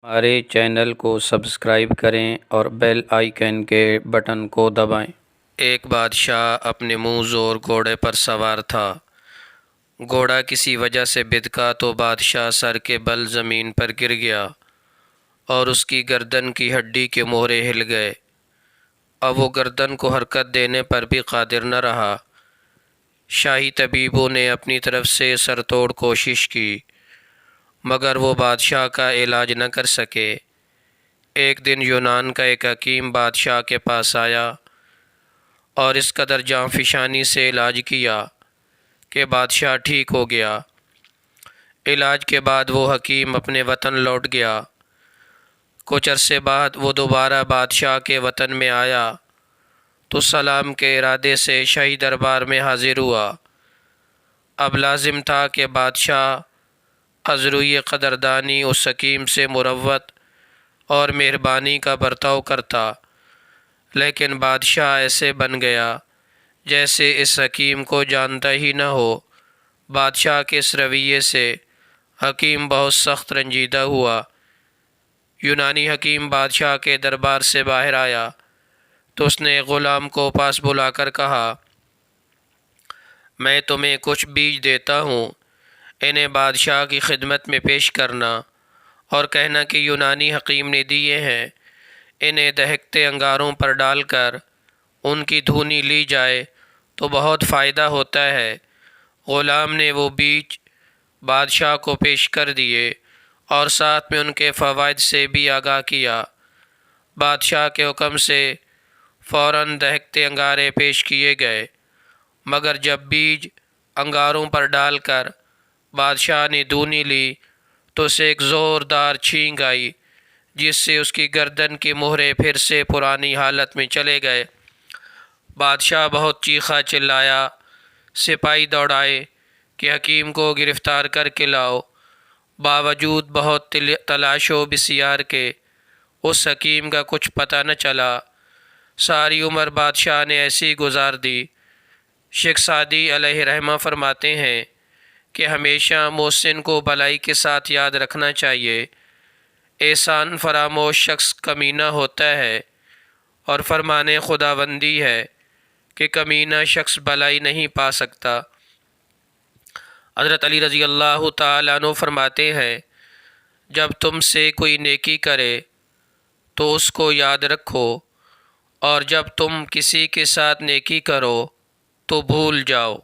ہمارے چینل کو سبسکرائب کریں اور بیل آئیکن کے بٹن کو دبائیں۔ ایک بادشاہ اپنے منہ زور گھوڑے پر سوار تھا۔ گھوڑا کسی وجہ سے بدکا تو بادشاہ سر کے بل زمین پر گر گیا اور اس کی گردن کی ہڈی کے مہرے ہل گئے۔ اب وہ گردن کو حرکت دینے پر بھی قادر نہ رہا۔ شاہی طبیبوں نے اپنی طرف سے سر توڑ کوشش کی مگر وہ بادشاہ کا علاج نہ کر سکے۔ ایک دن یونان کا ایک حکیم بادشاہ کے پاس آیا اور اس قدر جاں فشانی سے علاج کیا کہ بادشاہ ٹھیک ہو گیا۔ علاج کے بعد وہ حکیم اپنے وطن لوٹ گیا۔ کچھ عرصے بعد وہ دوبارہ بادشاہ کے وطن میں آیا تو سلام کے ارادے سے شاہی دربار میں حاضر ہوا۔ اب لازم تھا کہ بادشاہ از روی قدردانی اس حکیم سے مروت اور مہربانی کا برتاؤ کرتا، لیکن بادشاہ ایسے بن گیا جیسے اس حکیم کو جانتا ہی نہ ہو۔ بادشاہ کے اس رویے سے حکیم بہت سخت رنجیدہ ہوا۔ یونانی حکیم بادشاہ کے دربار سے باہر آیا تو اس نے غلام کو پاس بلا کر کہا، میں تمہیں کچھ بیج دیتا ہوں، انہیں بادشاہ کی خدمت میں پیش کرنا اور کہنا کہ یونانی حکیم نے دیے ہیں، انہیں دہکتے انگاروں پر ڈال کر ان کی دھونی لی جائے تو بہت فائدہ ہوتا ہے۔ غلام نے وہ بیج بادشاہ کو پیش کر دیے اور ساتھ میں ان کے فوائد سے بھی آگاہ کیا۔ بادشاہ کے حکم سے فوراً دہکتے انگارے پیش کیے گئے، مگر جب بیج انگاروں پر ڈال کر بادشاہ نے دھونی لی تو اسے ایک زوردار چھینک آئی جس سے اس کی گردن کے مہرے پھر سے پرانی حالت میں چلے گئے۔ بادشاہ بہت چیخا چلایا، سپاہی دوڑائے کہ حکیم کو گرفتار کر کے لاؤ۔ باوجود بہت تلاش و بسیار کے اس حکیم کا کچھ پتہ نہ چلا۔ ساری عمر بادشاہ نے ایسی گزار دی۔ شیخ سعدی علیہ رحمہ فرماتے ہیں کہ ہمیشہ محسن کو بھلائی کے ساتھ یاد رکھنا چاہیے۔ احسان فراموش شخص کمینہ ہوتا ہے اور فرمان خداوندی ہے کہ کمینہ شخص بھلائی نہیں پا سکتا۔ حضرت علی رضی اللہ تعالیٰ عنہ فرماتے ہیں، جب تم سے کوئی نیکی کرے تو اس کو یاد رکھو، اور جب تم کسی کے ساتھ نیکی کرو تو بھول جاؤ۔